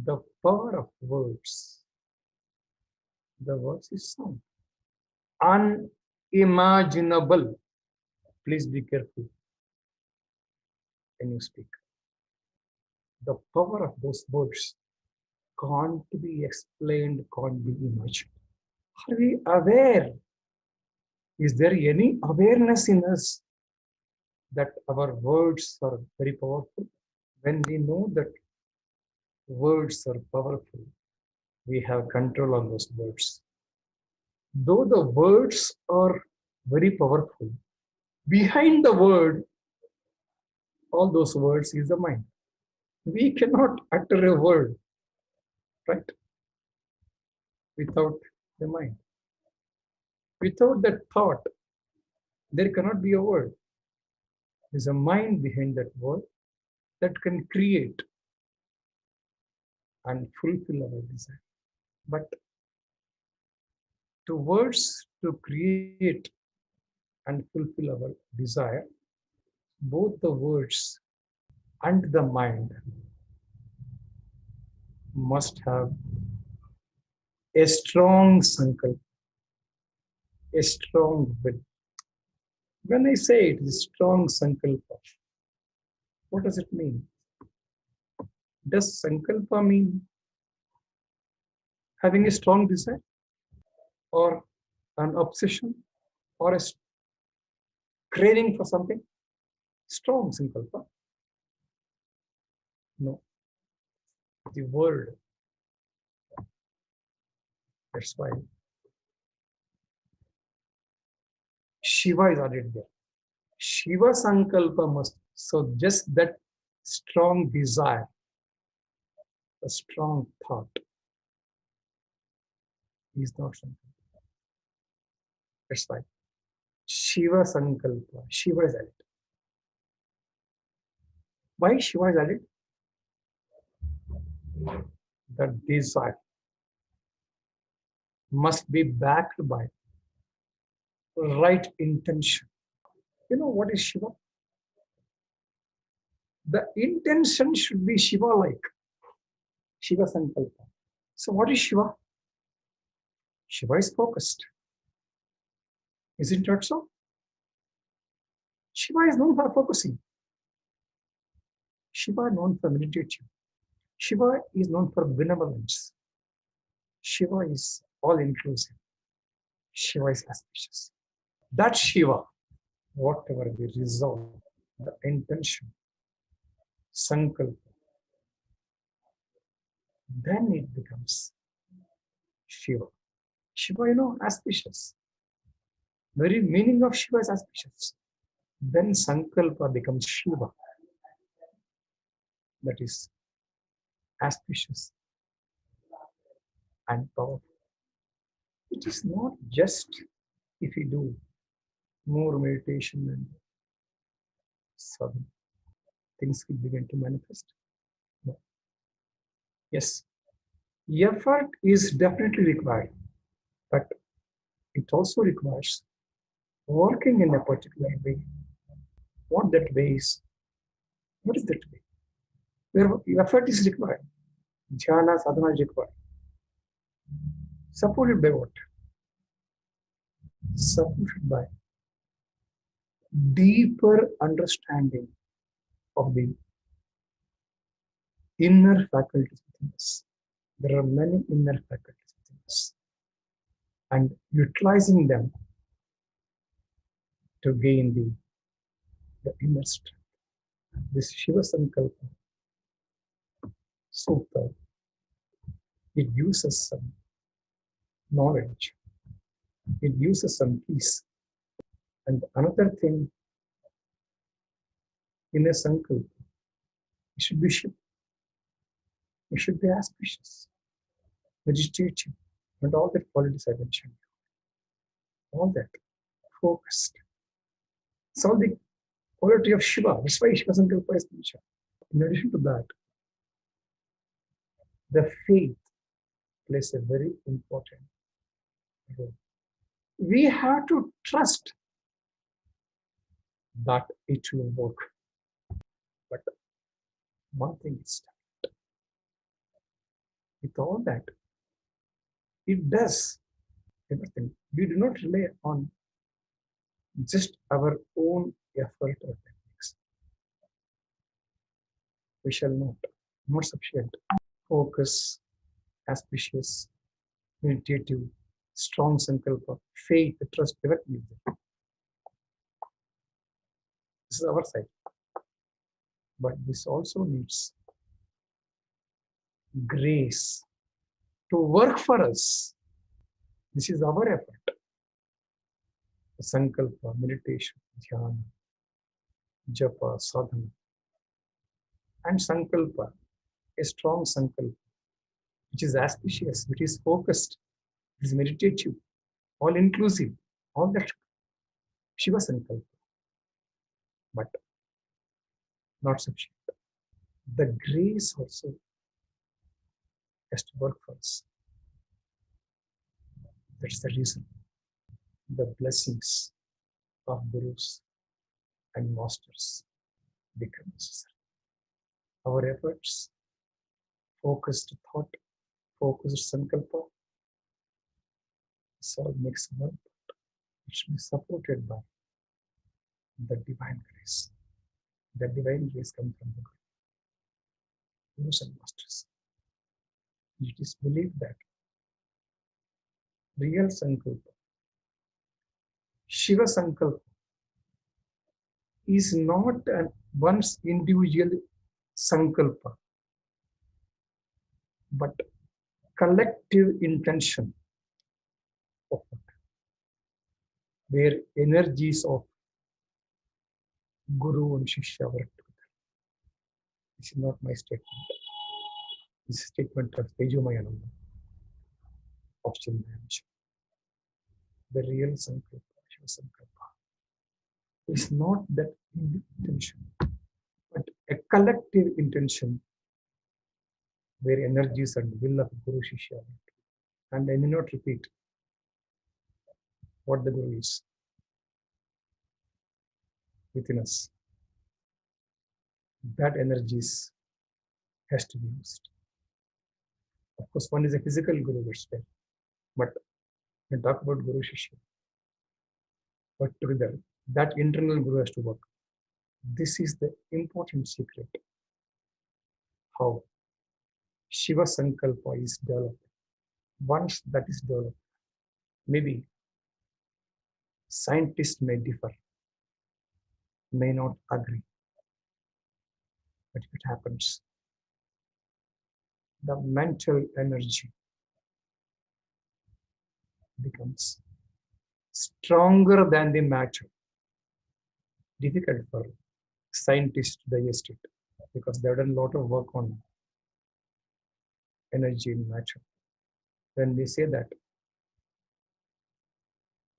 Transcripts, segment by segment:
The power of words. The words is sound. Unimaginable. Please be careful when you speak. The power of those words can't be explained, can't be imagined. Are we aware? Is there any awareness in us that our words are very powerful? When we know that words are powerful, we have control on those words. Though the words are very powerful, behind the word, all those words is the mind. We cannot utter a word, right, without the mind. Without that thought, there cannot be a word. There's a mind behind that word that can create and fulfill our desire. But to words to create and fulfill our desire, both the words and the mind must have a strong sankalpa, a strong will. When I say it is strong sankalpa, what does it mean? Does sankalpa mean having a strong desire or an obsession or a craving for something? Strong sankalpa? No. The word. That's why Shiva is added there. Shiva sankalpa must. So just that strong desire, a strong thought is not sankalpa. That's why Shiva sankalpa. Shiva is added. Why Shiva is added? The desire must be backed by right intention. You know what is Shiva? The intention should be Shiva-like. Shiva Sankalpa. So what is Shiva? Shiva is focused. Isn't that so? Shiva is known for focusing. Shiva is known for meditative. Shiva is known for benevolence. Shiva is all-inclusive. Shiva is auspicious. That Shiva, whatever the result, the intention, sankalpa, then it becomes Shiva. Shiva, auspicious. Very meaning of Shiva is auspicious. Then sankalpa becomes Shiva. That is auspicious and powerful. It is not just if you do more meditation and sadhana, things will begin to manifest. No. Yes, effort is definitely required, but it also requires working in a particular way. What that way is? What is that way? Where effort is required, dhyana, sadhana is required. Supported by what? Supported by deeper understanding of the inner faculties within us. There are many inner faculties within us, and utilizing them to gain the inner strength. This Shiva Sankalpa Sukta, it gives us some knowledge, it gives us some peace. And another thing, in a Sankalpa, it should be Shiva. It should be auspicious, meditative, and all that qualities I mentioned. All that focused. It's all the quality of Shiva. That's why Shiva Sankalpa is mentioned. In addition to that, the faith plays a very important role. We have to trust that it will work. But one thing is With all that, it does everything. We do not rely on just our own effort or techniques. We shall not sufficient. Focus, auspicious, meditative, strong sankalpa, faith, trust, everything is there. This is our side. But this also needs grace to work for us. This is our effort. Sankalpa, meditation, dhyana, japa, sadhana, and sankalpa, a strong sankalpa, which is auspicious, which is focused, which is meditative, all inclusive, all that Shiva sankalpa, but not sufficient. The grace also has to work for us. That's the reason. The blessings of gurus and masters become necessary. Our efforts, focused thought, focused sankalpa, this all makes work. It should be supported by the divine grace. The divine grace comes from the gurus and masters. It is believed that real sankalpa, Shiva sankalpa, is not one's individual sankalpa, but collective intention of it, where energies of Guru and Shishya work together. This is not my statement. This is a statement of Tejomayananda of Chinmaya. The real sankalpa, Shiva sankalpa, is not that intention, but a collective intention where energies and will of Guru Shishya work. And I may not repeat what the Guru is within us. That energies has to be used. Of course, one is a physical Guru, that's there. But when we talk about Guru Shishya, but together, that internal Guru has to work. This is the important secret. How Shiva Sankalpa is developed. Once that is developed, maybe scientists may differ, may not agree. But if it happens, the mental energy becomes stronger than the matter. Difficult for scientists to digest it because they've done a lot of work on energy in matter. When we say that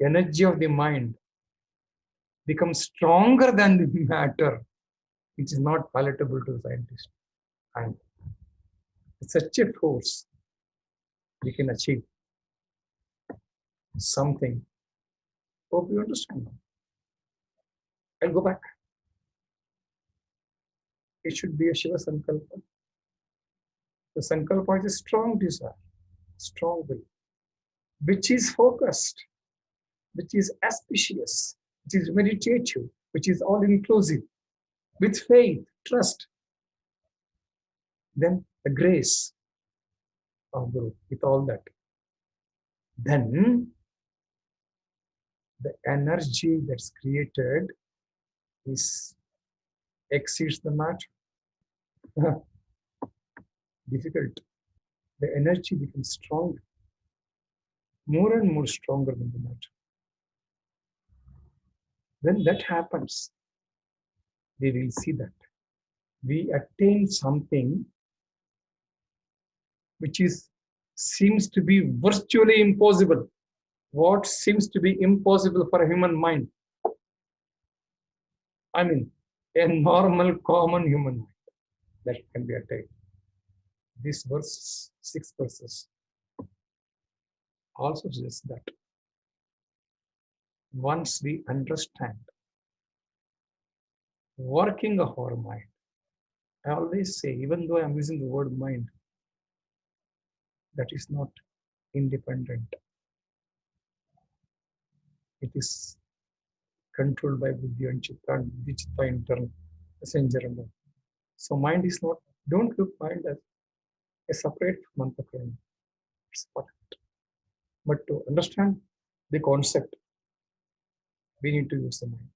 energy of the mind becomes stronger than the matter, it is not palatable to the scientist. And such a force, we can achieve something. Hope you understand. I'll go back. It should be a Shiva Sankalpa. The Sankalpa is a strong desire, strong will, which is focused, which is auspicious, which is meditative, which is all inclusive, with faith, trust. Then the grace of Guru, with all that. Then the energy that's created is exceeds the matter. Difficult. The energy becomes strong, more and more stronger than the matter. When that happens, we will see that we attain something which seems to be virtually impossible. What seems to be impossible for a human mind? I mean, a normal, common human mind that can be attained. These verses, 6 verses, also suggests that once we understand working of our mind, I always say, even though I'm using the word mind, that is not independent. It is controlled by buddhi and chitta and buddhi chitta internal messenger and all. So mind is not, don't look mind as a separate from Antakaran. It's part of it. But to understand the concept, we need to use the mind.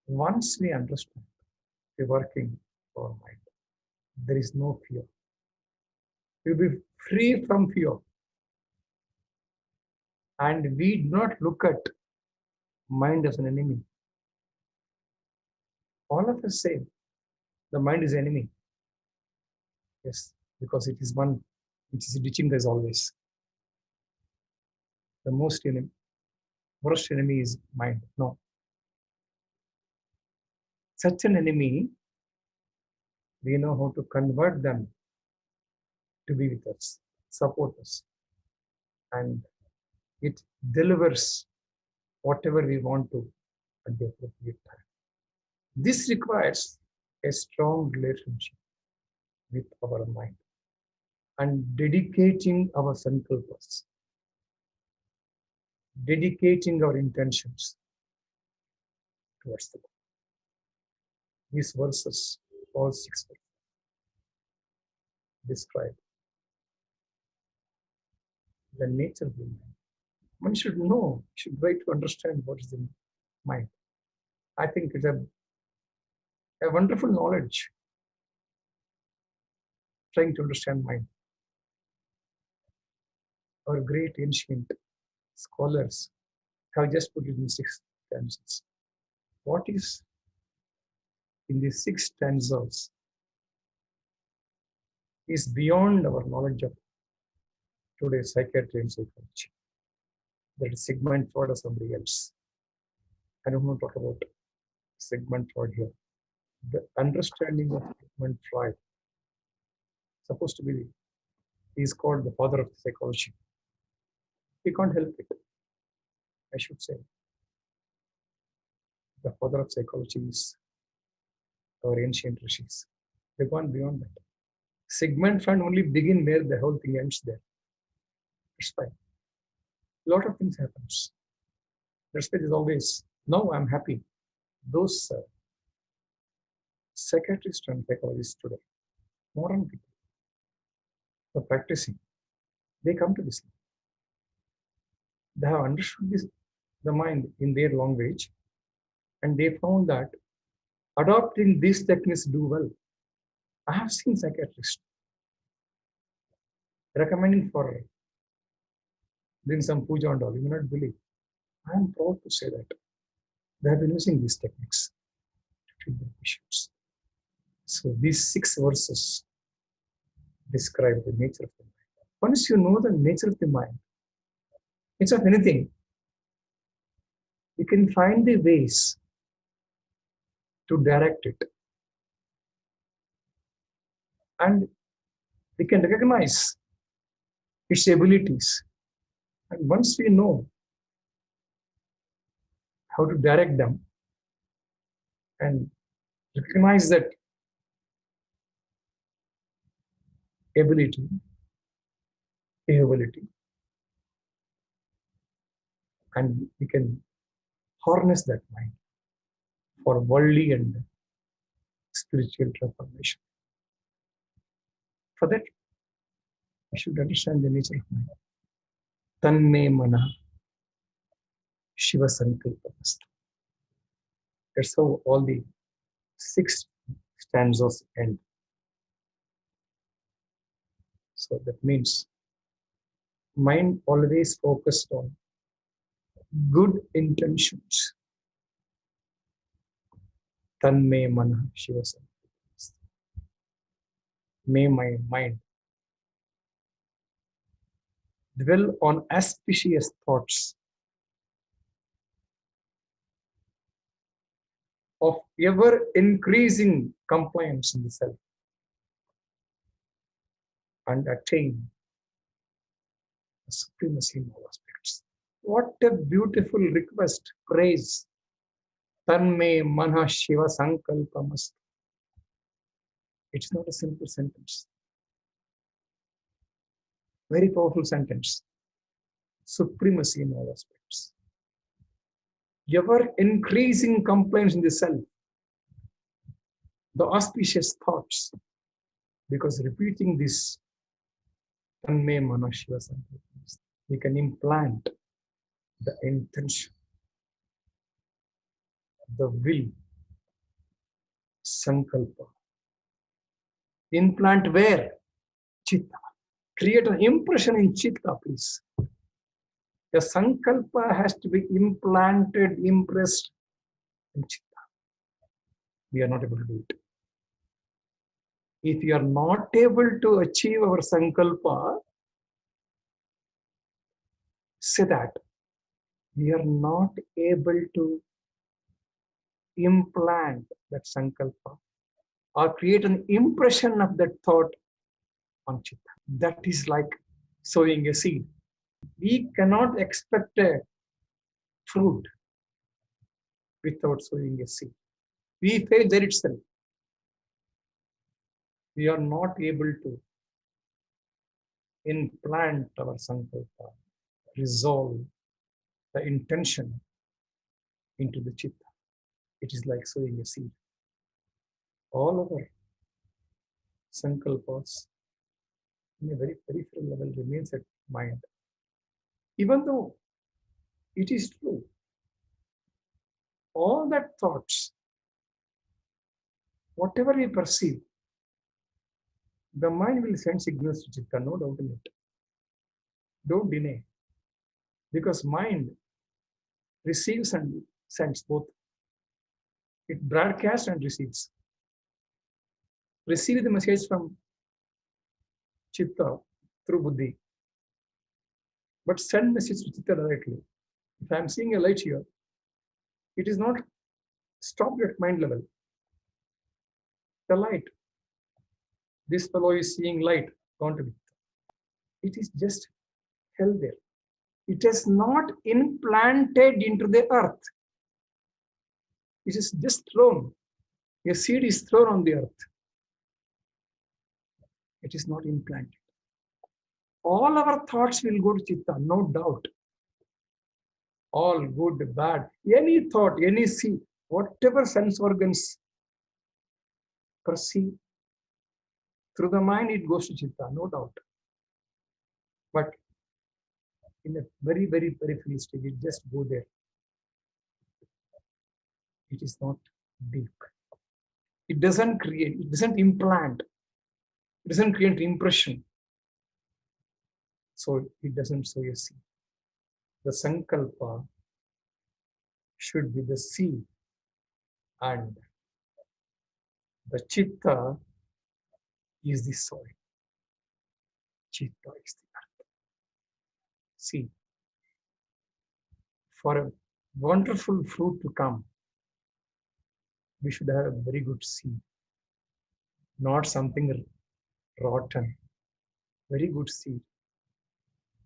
Once we understand the working of our mind, there is no fear. We will be free from fear. And we do not look at mind as an enemy. All of us say the mind is enemy. Yes, because it is one which is ditching us always. The worst enemy is mind. No. Such an enemy, we know how to convert them to be with us, support us, and it delivers whatever we want to at the appropriate time. This requires a strong relationship with our mind and dedicating our sankalpas, dedicating our intentions towards the goal. These verses, all 6 verses, describe the nature of the mind. One should know, should try to understand what is the mind. I think it's a wonderful knowledge trying to understand mind. Our great ancient scholars have just put it in 6 stanzas. What is in these 6 stanzas is beyond our knowledge of today's psychiatry and psychology. That is Sigmund Freud or somebody else. I don't want to talk about Sigmund Freud here. The understanding of Sigmund Freud supposed to be, he is called the father of psychology. We can't help it. I should say the father of psychology is our ancient rishis. They've gone beyond that. Sigmund Freud only begin where the whole thing ends there. That's fine. A lot of things happens. That's why there's always, now I'm happy. Those psychiatrists and psychologists today, modern people, are practicing. They come to this. They have understood this, the mind in their language, and they found that adopting these techniques do well. I have seen psychiatrists recommending for doing some puja and all. You may not believe. I am proud to say that they have been using these techniques to treat their patients. So these 6 verses describe the nature of the mind. Once you know the nature of the mind, it's of anything, you can find the ways to direct it. And we can recognize its abilities. And once we know how to direct them and recognize that ability, ability, and we can harness that mind for worldly and spiritual transformation. For that, we should understand the nature of mind. Tanme mana Shiva Sankalpa. That's how all the 6 stanzas end. So that means mind always focused on good intentions. Tanme mana Shiva Sankalpa. May my mind dwell on auspicious thoughts of ever increasing compliance in the self and attain the supremacy in all aspects. What a beautiful request, praise. Tanme mana Shiva Sankalpamastu. It's not a simple sentence. Very powerful sentence. Supremacy in all aspects. Ever increasing complaints in the self. The auspicious thoughts. Because repeating this, Tanme Mana Shiva Sankalpa, we can implant the intention, the will, Sankalpa. Implant where? Chitta. Create an impression in Chitta, please. The Sankalpa has to be implanted, impressed in Chitta. We are not able to do it. If we are not able to achieve our Sankalpa, say that we are not able to implant that Sankalpa or create an impression of that thought on Chitta. That is like sowing a seed. We cannot expect a fruit without sowing a seed. We fail there itself. We are not able to implant our Sankalpa, resolve the intention into the Chitta. It is like sowing a seed. All our Sankalpas in a very peripheral level remains at mind. Even though it is true, all that thoughts, whatever we perceive, the mind will send signals to Chitta, no doubt in it. Don't deny. Because mind receives and sends both. It broadcasts and receives. Receive the message from Chitta through Buddhi. But send message to Chitta directly. If I am seeing a light here, it is not stopped at mind level. The light. This fellow is seeing light. Gone to Chitta. It is just held there. It is not implanted into the earth. It is just thrown. A seed is thrown on the earth. It is not implanted. All our thoughts will go to Chitta, no doubt. All good, bad, any thought, any seed, whatever sense organs perceive, through the mind it goes to Chitta, no doubt. But in a very, very peripheral stage, it just go there. It is not deep. It doesn't create, it doesn't implant, it doesn't create impression. So it doesn't sow a seed. The Sankalpa should be the seed, and the Chitta is the soil. Chitta is the earth. See, for a wonderful fruit to come, we should have a very good seed, not something rotten. Very good seed,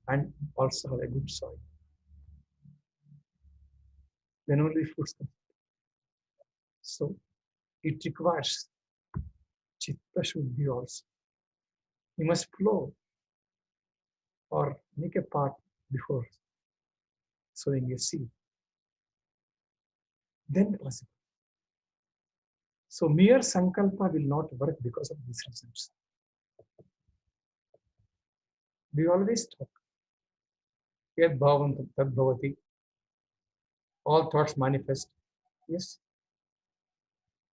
and also have a good soil. Then only fruits come. So it requires Chitta should be also. You must flow or make a path before sowing a seed. Then possible. So mere Sankalpa will not work because of these reasons. We always talk. Yad bhavam tad bhavati. All thoughts manifest. Yes.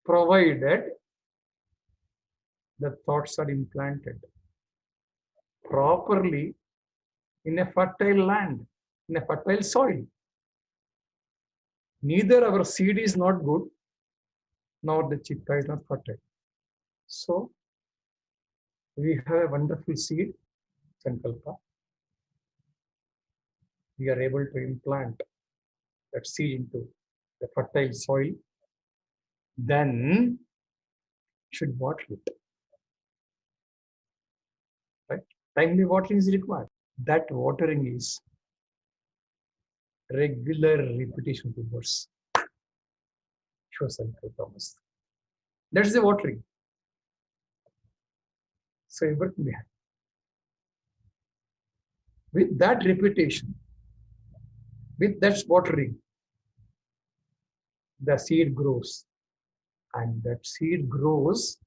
Provided the thoughts are implanted properly in a fertile land, in a fertile soil. Neither our seed is not good, nor the Chitta is not fertile. So, we have a wonderful seed, Sankalpa. We are able to implant that seed into the fertile soil. Then, should water it. Right? Timely watering is required. That watering is regular repetition of the verse. Shiva Sankalpa. That's the watering. So everything we have. With that repetition, with that watering, the seed grows. And that seed grows,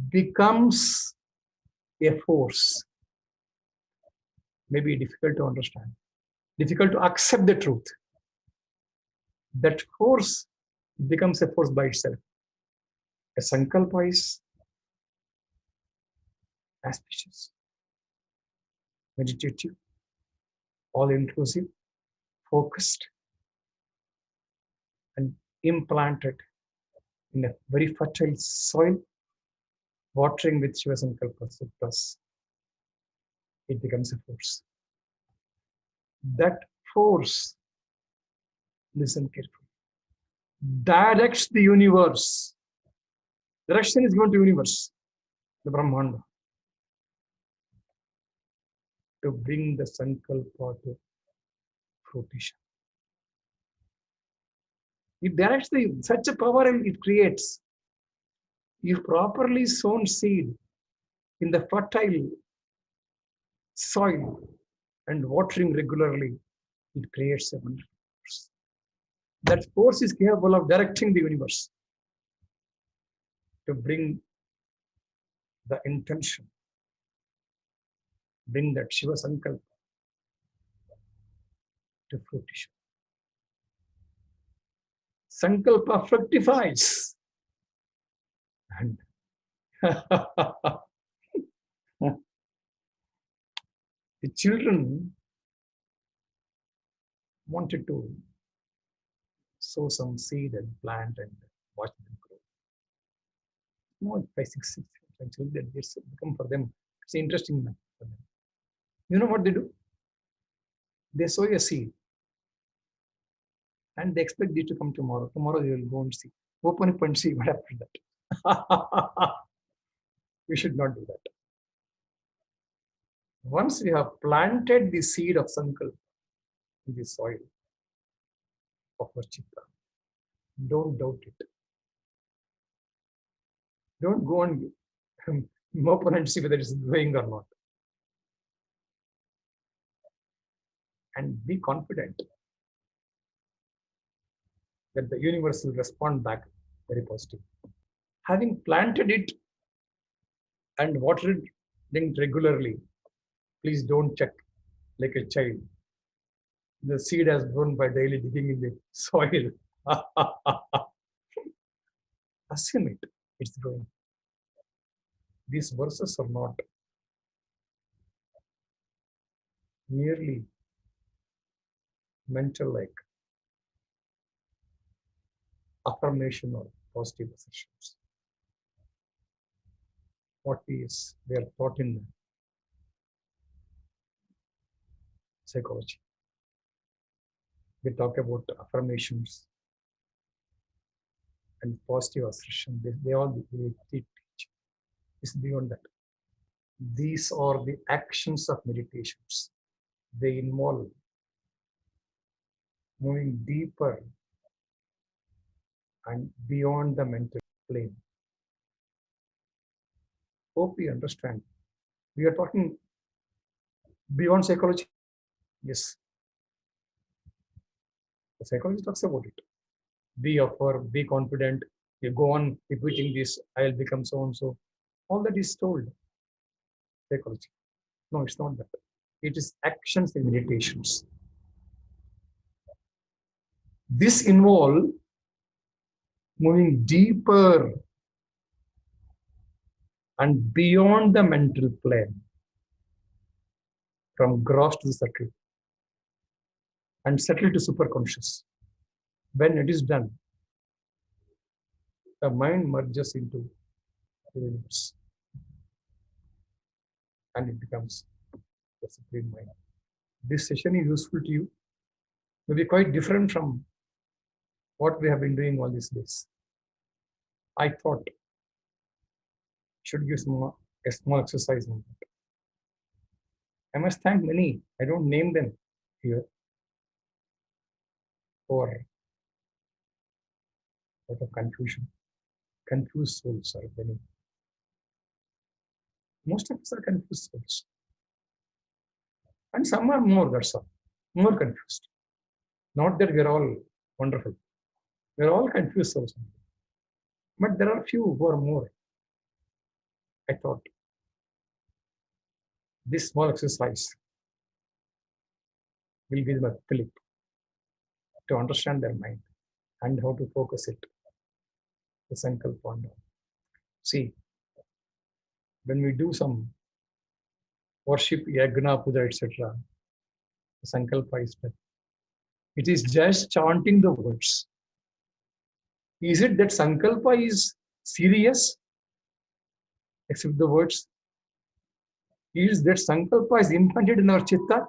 becomes a force. Maybe difficult to understand, difficult to accept the truth. That force becomes a force by itself. A Sankalpa is auspicious, meditative, all inclusive, focused, and implanted in a very fertile soil, watering with Shiva Sankalpa Suktas. It becomes a force. That force, listen carefully, directs the universe. Direction is given to universe, the Brahmanda, to bring the Sankalpa to fruition. It directs such a power it creates. If properly sown seed in the fertile soil and watering regularly, it creates a wonderful force. That force is capable of directing the universe to bring the intention, bring that Shiva Sankalpa to fruition. Sankalpa fructifies. And the children wanted to sow some seed and plant and watch them grow. No, by 6 children, it's become for them. It's interesting for them. You know what they do? They sow a seed and they expect it to come tomorrow. Tomorrow they will go and see. Open up and see what happened to that. We should not do that. Once we have planted the seed of Sankalpa in the soil of our chitta, don't doubt it. Don't go and open and see whether it's growing or not. And be confident that the universe will respond back very positive. Having planted it and watered it regularly, please don't check like a child. The seed has grown by daily digging in the soil. Assume it, it's growing. These verses are not merely mental like affirmation or positive assertions. What is they are taught in psychology. We talk about affirmations and positive assertion. They all teach. It's beyond that. These are the actions of meditations. They involve moving deeper and beyond the mental plane. Hope we understand. We are talking beyond psychology. Yes. The psychology talks about it. Be affirm, be confident. You go on repeating this, I'll become so and so. All that is told. Psychology. No, it's not that. It is actions and meditations. This involves moving deeper and beyond the mental plane, from gross to the subtle, and subtle to superconscious. When it is done, the mind merges into the universe and it becomes the supreme mind. This session is useful to you, may be quite different from what we have been doing all these days. I thought should give a small exercise on that. I must thank many, I don't name them here, for a lot of confusion. Confused souls are many. Most of us are confused souls. And some are more, that's all, more confused. Not that we're all wonderful. We're all confused also. But there are few who are more. I thought this small exercise will give them a fillip to understand their mind and how to focus it, the Sankalpa. See, when we do some worship, yagna, puja, etc., the Sankalpa is there. It is just chanting the words. Is it that Sankalpa is serious, except the words? Is that Sankalpa is implanted in our chitta?